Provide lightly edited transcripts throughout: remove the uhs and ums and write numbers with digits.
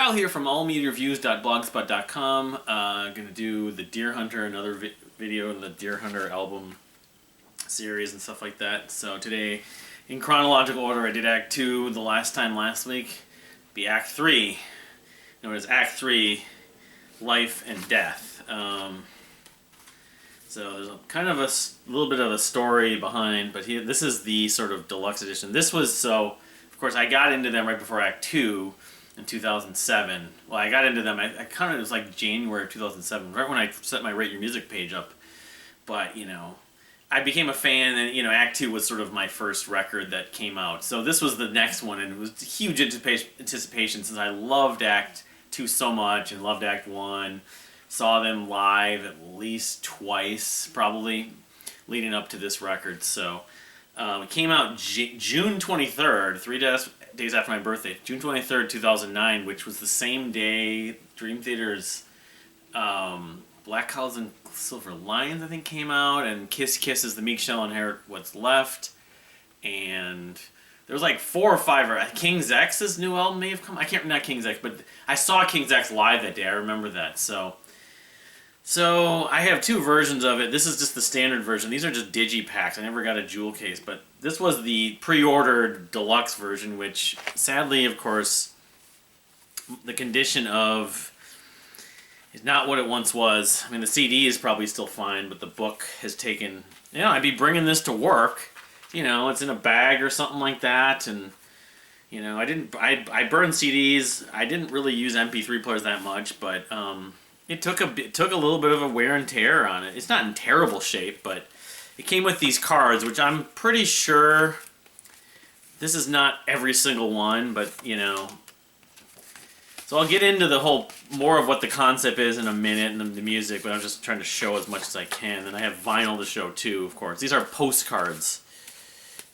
Kyle here from allmediareviews.blogspot.com. Going to do the Deer Hunter, another video in the Deer Hunter album series and stuff like that. So today, in chronological order, I did Act 2 the last week. Be Act 3, known as Act 3, Life and Death. So there's kind of a little bit of a story behind, but this is the sort of deluxe edition. This was, so, of course, I got into them right before Act 2 in 2007. Well, I got into them, I kind of, it was like January of 2007, right when I set my Rate Your Music page up. But, you know, I became a fan, and, you know, Act 2 was sort of my first record that came out. So this was the next one, and it was huge anticipation since I loved Act 2 so much and loved Act 1. Saw them live at least twice, probably, leading up to this record. So it came out June 23rd, 3 days after my birthday, June 23rd, 2009, which was the same day Dream Theater's Black Clouds and Silver Lions, I think, came out, and Kiss Kiss is the Meek Shall Inherit What's Left, and there was like 4 or 5, or King's X's new album may have come. I can't, not King's X, but I saw King's X live that day. I remember that. So I have 2 versions of it. This is just the standard version. These are just digipacks. I never got a jewel case, but this was the pre-ordered deluxe version, which sadly, of course, the condition of is not what it once was. I mean, the CD is probably still fine, but the book has taken, you know, I'd be bringing this to work. You know, it's in a bag or something like that, and you know, I burned CDs. I didn't really use MP3 players that much, but it took a little bit of a wear and tear on it. It's not in terrible shape, but it came with these cards, which I'm pretty sure this is not every single one, but you know. So I'll get into the whole more of what the concept is in a minute and the music, but I'm just trying to show as much as I can. And I have vinyl to show too, of course. These are postcards.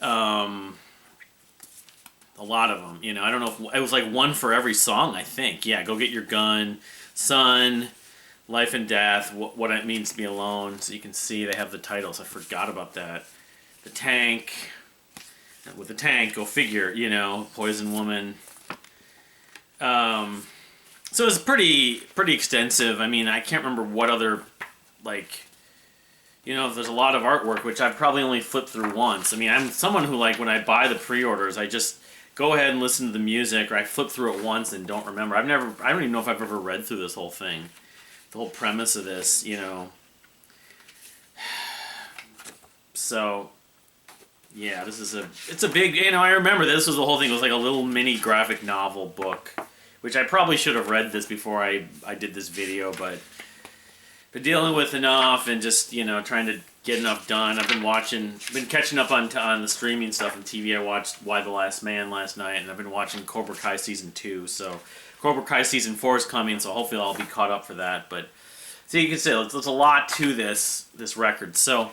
A lot of them. You know, I don't know if it was like one for every song, I think. Yeah, Go Get Your Gun, Sun, Life and Death, What It Means to Be Alone. So you can see they have the titles. I forgot about that. The Tank. With the Tank, go figure, you know, Poison Woman. So it's pretty extensive. I mean, I can't remember what other, like, you know, there's a lot of artwork, which I've probably only flipped through once. I mean, I'm someone who, like, when I buy the pre-orders, I just go ahead and listen to the music, or I flip through it once and don't remember. I don't even know if I've ever read through this whole thing. The whole premise of this, you know. So, yeah, it's a big, you know, I remember this was the whole thing. It was like a little mini graphic novel book, which I probably should have read this before I did this video, but dealing with enough and just, you know, trying to get enough done. I've been catching up on the streaming stuff and TV. I watched Why the Last Man last night, and I've been watching Cobra Kai Season 2, so Cobra Kai Season 4 is coming, so hopefully I'll be caught up for that, but so you can say there's a lot to this record. So,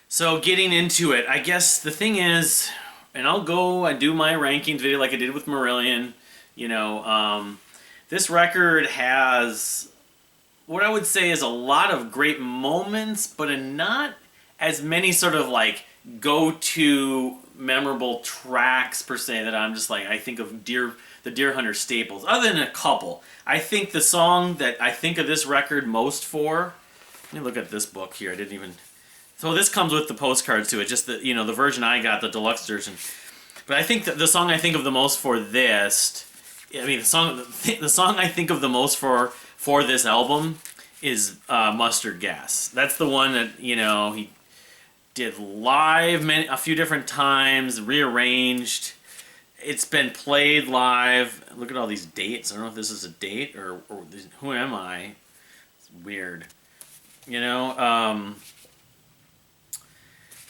so getting into it, I guess the thing is, and I do my rankings video like I did with Marillion, you know, this record has what I would say is a lot of great moments, but not as many sort of like go-to memorable tracks per se that I'm just like, I think of the Deer Hunter staples, other than a couple. I think the song that I think of this record most for, let me look at this book here, so this comes with the postcards to it, just the, you know, the version I got, the deluxe version. But I think that the song I think of the most for this, I mean, the song I think of the most for this album is Mustard Gas. That's the one that, you know, he did live a few different times, rearranged. It's been played live. Look at all these dates. I don't know if this is a date or who am I? It's weird. You know,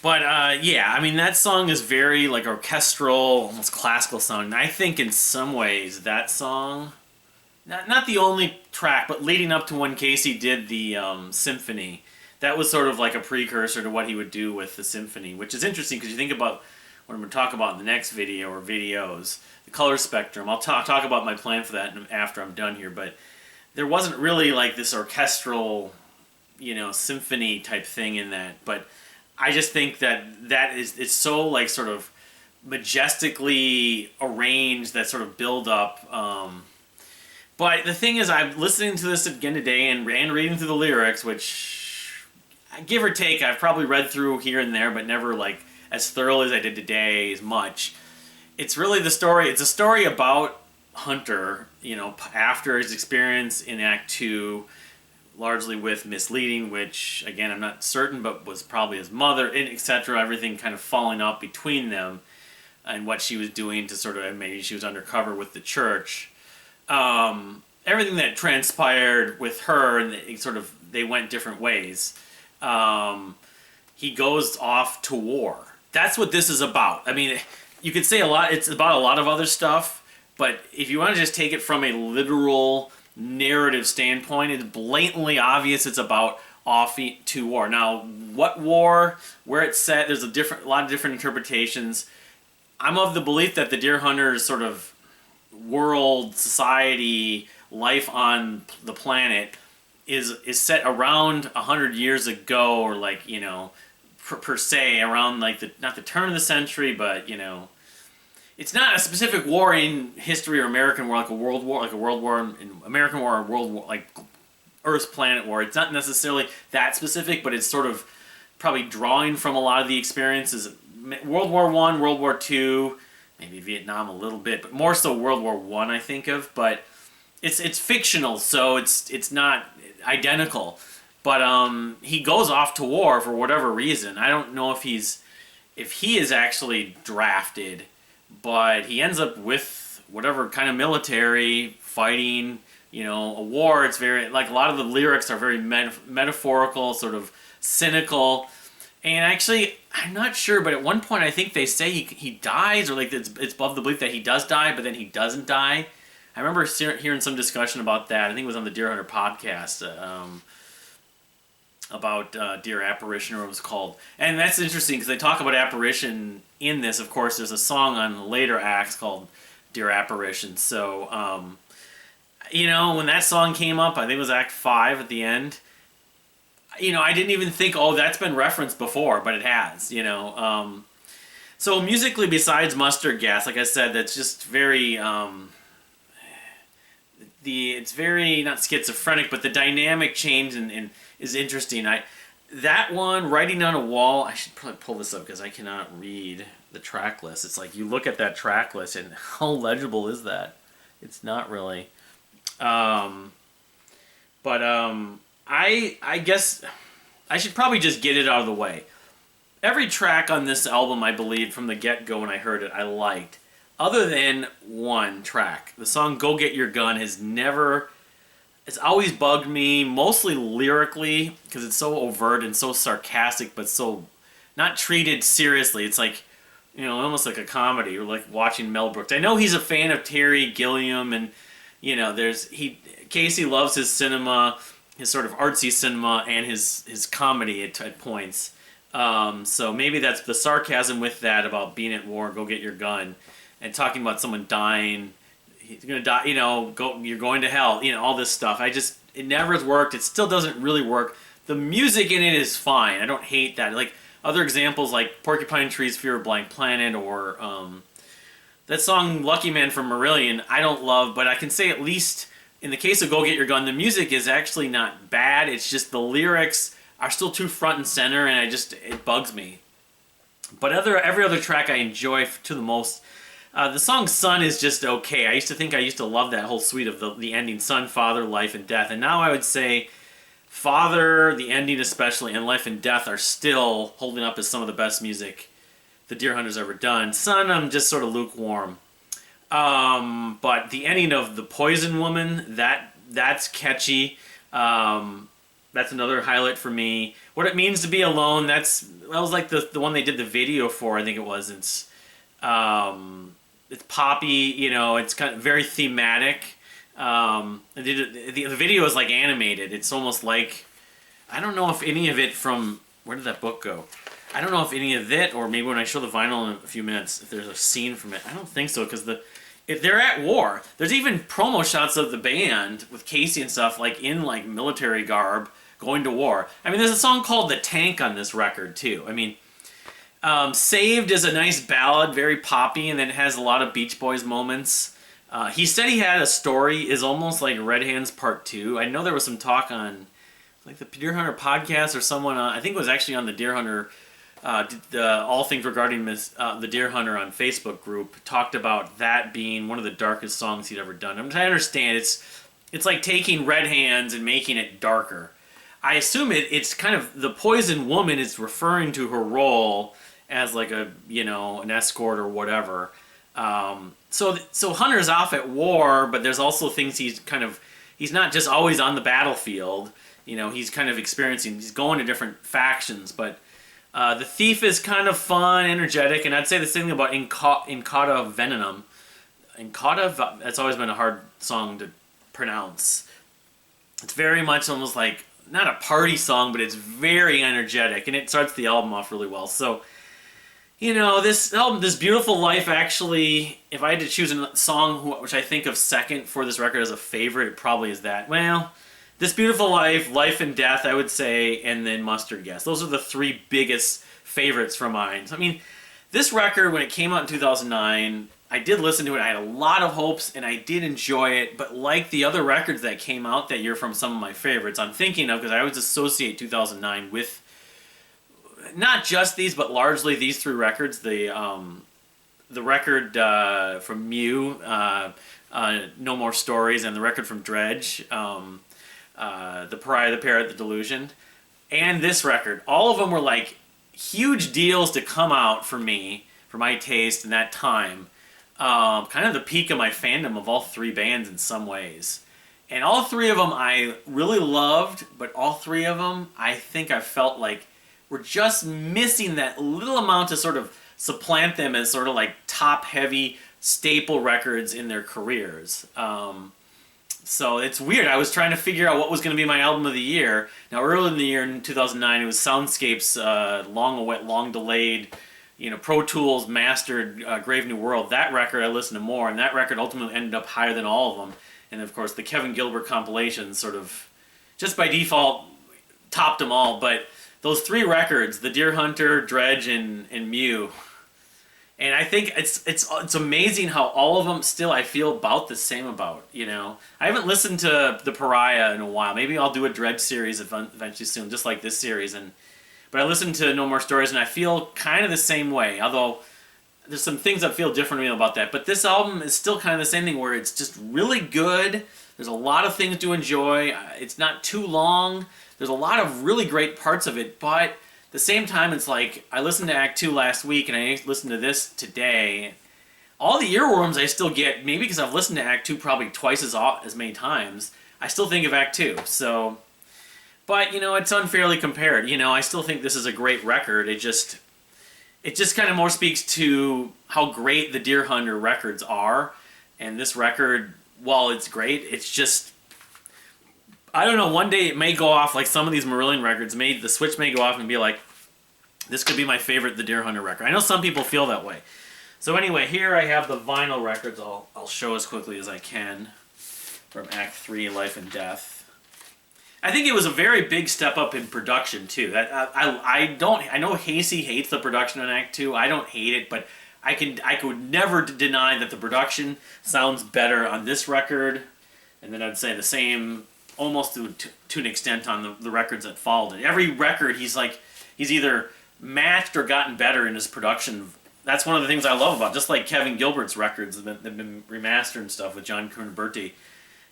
but yeah, I mean, that song is very like orchestral, almost classical sounding. I think in some ways that song, not the only track, but leading up to when Casey did the symphony, that was sort of like a precursor to what he would do with the symphony, which is interesting because you think about what I'm going to talk about in the next video or videos, the color spectrum. I'll talk about my plan for that after I'm done here, but there wasn't really like this orchestral, you know, symphony type thing in that, but I just think that it's so like sort of majestically arranged, that sort of build up. But the thing is, I'm listening to this again today and reading through the lyrics, which, give or take, I've probably read through here and there, but never like as thoroughly as I did today, as much. It's really the story. It's a story about Hunter, after his experience in Act 2, largely with misleading, which, again, I'm not certain, but was probably his mother, etc. Everything kind of falling up between them and what she was doing to sort of, maybe she was undercover with the church. Everything that transpired with her, and they went different ways. He goes off to war. That's what this is about. I mean, you could say a lot. It's about a lot of other stuff, but if you want to just take it from a literal narrative standpoint, it's blatantly obvious it's about off to war. Now, what war, where it's set, there's a lot of different interpretations. I'm of the belief that the Deer Hunter's sort of world, society, life on the planet is set around 100 years ago, or per se around not the turn of the century, but it's not a specific war in history or American war, like a world war, in American war, or world war, like Earth's planet war. It's not necessarily that specific, but it's sort of probably drawing from a lot of the experiences. World War I, World War II, maybe Vietnam a little bit, but more so World War I, I think of. But it's fictional, so it's not identical. But he goes off to war for whatever reason. I don't know if he is actually drafted, but he ends up with whatever kind of military fighting, a war. It's very, like, a lot of the lyrics are very metaphorical, sort of cynical. And actually, I'm not sure, but at one point I think they say he dies, or it's above the belief that he does die, but then he doesn't die. I remember hearing some discussion about that. I think it was on the Deer Hunter podcast, about Deer Apparition, or what it was called. And that's interesting because they talk about apparition in this. Of course, there's a song on later acts called Deer Apparition. So, when that song came up, I think it was Act 5 at the end, I didn't even think, oh, that's been referenced before, but it has, So musically, besides Mustard Gas, like I said, that's just very, it's very, not schizophrenic, but the dynamic change and is interesting. That one, Writing on a Wall, I should probably pull this up because I cannot read the track list. It's like, you look at that track list and how legible is that? It's not really. I guess I should probably just get it out of the way. Every track on this album, I believe, from the get-go when I heard it, I liked. Other than one track. The song Go Get Your Gun it's always bugged me, mostly lyrically, because it's so overt and so sarcastic, but so not treated seriously. It's like, almost like a comedy, or like watching Mel Brooks. I know he's a fan of Terry Gilliam, and, Casey loves his cinema, his sort of artsy cinema, and his comedy at points. So maybe that's the sarcasm with that about being at war, go get your gun, and talking about someone dying. He's gonna die, you're going to hell, all this stuff. It never has worked. It still doesn't really work. The music in it is fine. I don't hate that. Like other examples, like Porcupine Tree's Fear of Blank Planet, or that song Lucky Man from Marillion, I don't love, but I can say at least in the case of Go Get Your Gun, the music is actually not bad. It's just the lyrics are still too front and center, and it bugs me. But every other track I enjoy to the most. The song Son is just okay. I used to love that whole suite of the ending, Son, Father, Life, and Death. And now I would say Father, the ending especially, and Life and Death are still holding up as some of the best music the Deer Hunter's ever done. Son, I'm just sort of lukewarm. But the ending of The Poison Woman, that's catchy. That's another highlight for me. What It Means to Be Alone, that was like the one they did the video for, I think it was. It's poppy, it's kind of very thematic. The video is like animated. It's almost like, I don't know if any of it from, where did that book go? I don't know if any of it, or maybe when I show the vinyl in a few minutes, if there's a scene from it. I don't think so, because if they're at war. There's even promo shots of the band with Casey and stuff, like in like military garb, going to war. I mean, there's a song called The Tank on this record, too. I mean, Saved is a nice ballad, very poppy, and then has a lot of Beach Boys moments. He said he had a story, is almost like Red Hands Part 2. I know there was some talk on like the Deer Hunter podcast or someone, I think it was actually on the Deer Hunter, all things regarding the Deer Hunter on Facebook group, talked about that being one of the darkest songs he'd ever done. I understand it's like taking Red Hands and making it darker. I assume it's kind of, the Poison Woman is referring to her role as like a, an escort or whatever. So Hunter's off at war, but there's also things he's not just always on the battlefield. He's kind of he's going to different factions, but the Thief is kind of fun, energetic, and I'd say the same thing about Incauda Venenum. Incauda, that's always been a hard song to pronounce. It's very much almost like, not a party song, but it's very energetic, and it starts the album off really well. So, this album, This Beautiful Life, actually, if I had to choose a song which I think of second for this record as a favorite, it probably is that. Well, This Beautiful Life, Life and Death, I would say, and then Mustard Gas. Those are the three biggest favorites for mine. So, I mean, this record, when it came out in 2009, I did listen to it. I had a lot of hopes, and I did enjoy it. But like the other records that came out that year from some of my favorites, I'm thinking of, because I always associate 2009 with not just these, but largely these three records. The record from Mew, No More Stories, and the record from Dredge, The Pariah, The Parrot, The Delusion, and this record. All of them were like huge deals to come out for me, for my taste in that time. Kind of the peak of my fandom of all three bands in some ways. And all three of them I really loved, but all three of them I think I felt like were just missing that little amount to sort of supplant them as sort of like top-heavy staple records in their careers. So it's weird. I was trying to figure out what was going to be my album of the year. Now, early in the year, in 2009, it was Soundscape's long delayed, Pro Tools mastered Grave New World. That record I listened to more, and that record ultimately ended up higher than all of them. And of course, the Kevin Gilbert compilations sort of, just by default, topped them all. But those three records, the Deer Hunter, Dredge, and Mew, and I think it's amazing how all of them still I feel about the same about. I haven't listened to The Pariah in a while. Maybe I'll do a Dredge series eventually soon, just like this series. But I listened to No More Stories, and I feel kind of the same way, although there's some things that feel differently about that. But this album is still kind of the same thing, where it's just really good. There's a lot of things to enjoy. It's not too long. There's a lot of really great parts of it, but at the same time, it's like, I listened to Act 2 last week, and I listened to this today. All the earworms I still get, maybe because I've listened to Act 2 probably twice as many times, I still think of Act 2, so... But, it's unfairly compared. I still think this is a great record. It just kind of more speaks to how great the Deer Hunter records are. And this record, while it's great, it's just... I don't know, one day it may go off like some of these Marillion records. The switch may go off and be like, this could be my favorite The Deer Hunter record. I know some people feel that way. So anyway, here I have the vinyl records. I'll show as quickly as I can from Act 3, Life and Death. I think it was a very big step up in production too. I know Hasey hates the production on Act 2. I don't hate it, but I could never deny that the production sounds better on this record, and then I'd say the same almost to an extent on the records that followed it. Every record he's either matched or gotten better in his production. That's one of the things I love about, just like Kevin Gilbert's records that have been remastered and stuff with John Cuniberti.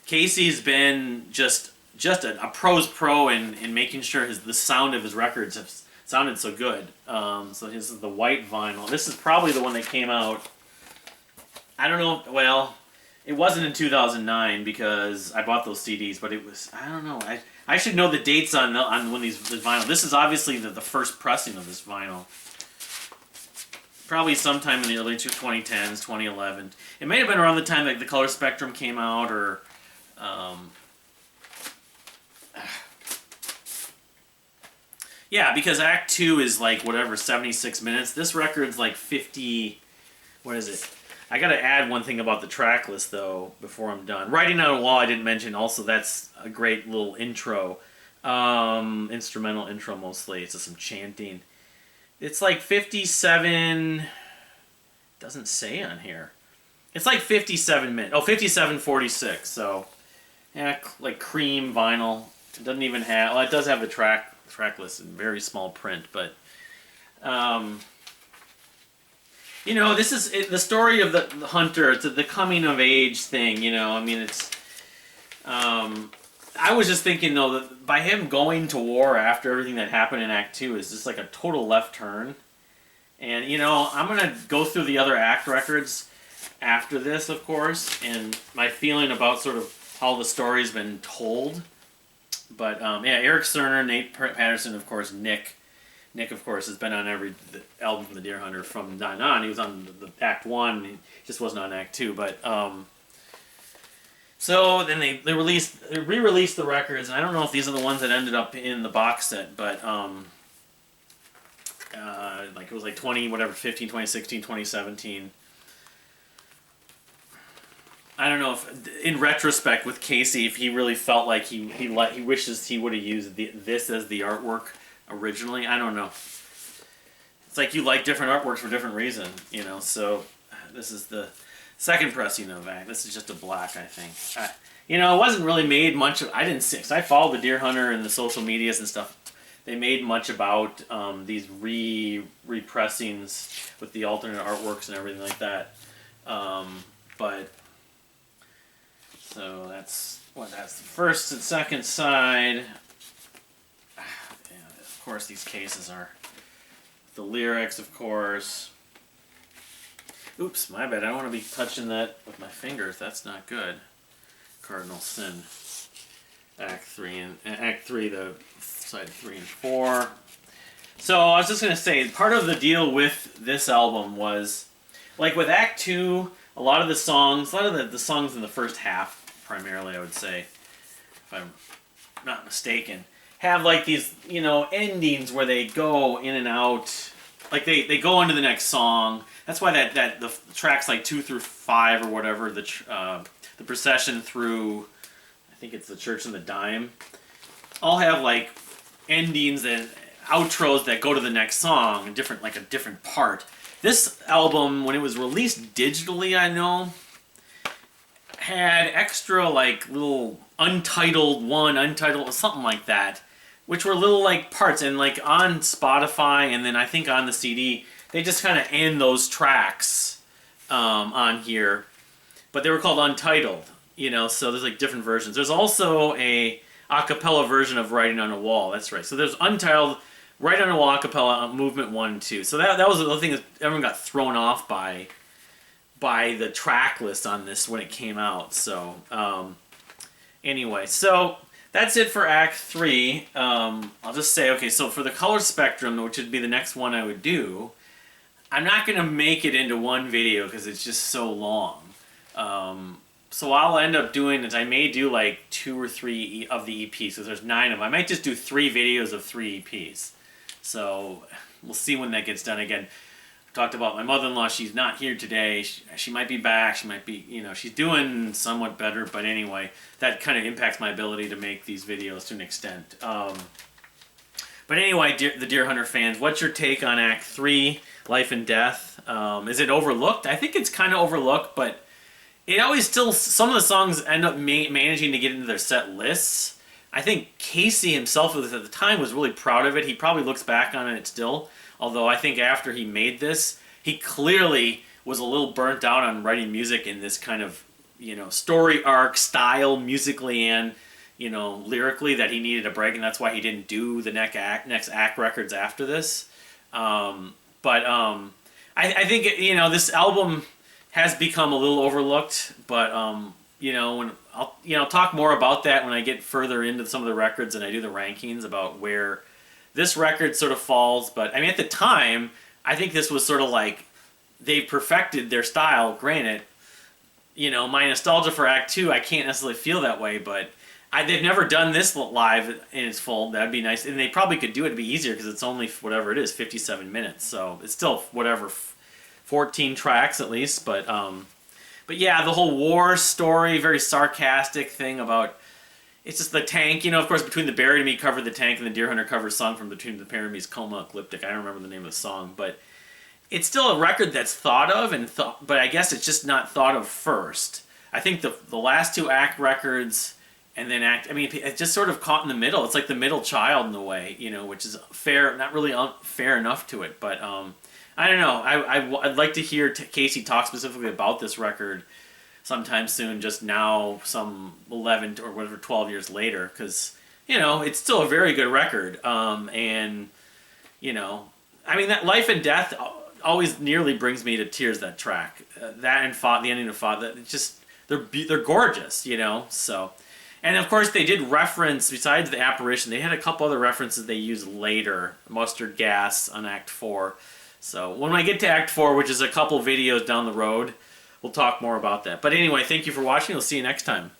Casey's been just a pro's pro in making sure the sound of his records have sounded so good. So this is the white vinyl. This is probably the one that came out, I don't know, well, it wasn't in 2009 because I bought those CDs, but it was, I don't know, I should know the dates on when this vinyl. This is obviously the first pressing of this vinyl. Probably sometime in the early 2010s, 2011. It may have been around the time that the Color Spectrum came out, or... yeah, because Act 2 is like, 76 minutes. This record's like 50... What is it? I gotta add one thing about the track list, though, before I'm done. Writing on a Wall, I didn't mention. Also, that's a great little intro. Instrumental intro, mostly. It's just some chanting. It's like 57. Doesn't say on here. It's like 57 minutes. Oh, 57:46. So, yeah, like cream vinyl. It doesn't even have. Well, it does have the track list in very small print, but um, this is the story of the hunter. It's the coming of age thing. I mean, it's. I was just thinking though that by him going to war after everything that happened in Act Two is just like a total left turn. And I'm gonna go through the other Act records after this, of course, and my feeling about sort of how the story's been told. But yeah, Eric Cerner, Nate Patterson, of course, Nick, of course, has been on every album from the Deer Hunter from then on. He was on the Act One, he just wasn't on Act Two. But so then they re-released the records, and I don't know if these are the ones that ended up in the box set, but like it was like 15, 2016, 2017. I don't know if, in retrospect, with Casey, if he really felt like he wishes he would have used this as the artwork originally. I don't know. It's like you like different artworks for different reasons, So this is the second pressing of Act. This is just a black, I think. It wasn't really made much of. I didn't see, because I followed the Deer Hunter and the social medias and stuff. They made much about these repressings with the alternate artworks and everything like that. But so that's the first and second side. Yeah, of course, these cases are the lyrics, of course. Oops, my bad. I don't want to be touching that with my fingers. That's not good. Cardinal Sin. Act 3, the side 3 and 4. So I was just going to say, part of the deal with this album was, like with Act 2, a lot of the songs in the first half, primarily I would say, if I'm not mistaken, have like these, endings where they go in and out, like they go into the next song. That's why that the tracks like 2 through 5 or whatever, the procession through, I think it's the Church and the Dime, all have like endings and outros that go to the next song, a different part. This album, when it was released digitally, I know, had extra like little untitled, something like that, which were little like parts, and like on Spotify and then I think on the CD, they just kind of end those tracks on here, but they were called untitled, so there's like different versions. There's also a cappella version of Writing on a Wall, that's right. So there's untitled, Writing on a Wall cappella, movement 1 and 2. So that was the thing that everyone got thrown off by the track list on this when it came out. So anyway, so that's it for Act 3. I'll just say, okay, so for the color spectrum, which would be the next one I would do, I'm not going to make it into one video because it's just so long. So what I'll end up doing is I may do like 2 or 3 of the EPs, because there's 9 of them. I might just do 3 videos of 3 EPs. So we'll see when that gets done. Again, I talked about my mother-in-law. She's not here today. She might be back. She might be, she's doing somewhat better. But anyway, that kind of impacts my ability to make these videos to an extent. But anyway, the Deer Hunter fans, what's your take on Act 3, Life and Death? Is it overlooked? I think it's kind of overlooked, but it always still, some of the songs end up managing to get into their set lists. I think Casey himself at the time was really proud of it. He probably looks back on it still, although I think after he made this, he clearly was a little burnt out on writing music in this kind of, story arc style musically and, lyrically, that he needed a break, and that's why he didn't do the next act records after this. I think, this album has become a little overlooked, but when I'll talk more about that when I get further into some of the records and I do the rankings about where this record sort of falls. But I mean, at the time, I think this was sort of like they perfected their style. Granted, my nostalgia for Act 2, I can't necessarily feel that way, but they've never done this live in its full. That'd be nice, and they probably could do it. It'd be easier because it's only whatever it is, 57 minutes. So it's still whatever. 14 tracks at least, but yeah, the whole war story, very sarcastic thing about, it's just the tank, you know, of course, Between the Buried and Me covered the tank, and the Deer Hunter covered song from Between the Buried and Me's Coma Ecliptic. I don't remember the name of the song, but it's still a record that's thought of, but I guess it's just not thought of first. I think the last two Act records and then Act, I mean, it's just sort of caught in the middle. It's like the middle child in a way, you know, which is fair, not really fair enough to it, but I don't know. I'd like to hear Casey talk specifically about this record sometime soon, just now, some 11 or whatever, 12 years later, because, you know, it's still a very good record. And, you know, I mean, that Life and Death always nearly brings me to tears, that track. That and the ending of Fought, it's just, they're gorgeous, you know, so. And of course, they did reference, besides the apparition, they had a couple other references they used later. Mustard Gas on Act 4. So when I get to Act 4, which is a couple videos down the road, we'll talk more about that. But anyway, thank you for watching. We'll see you next time.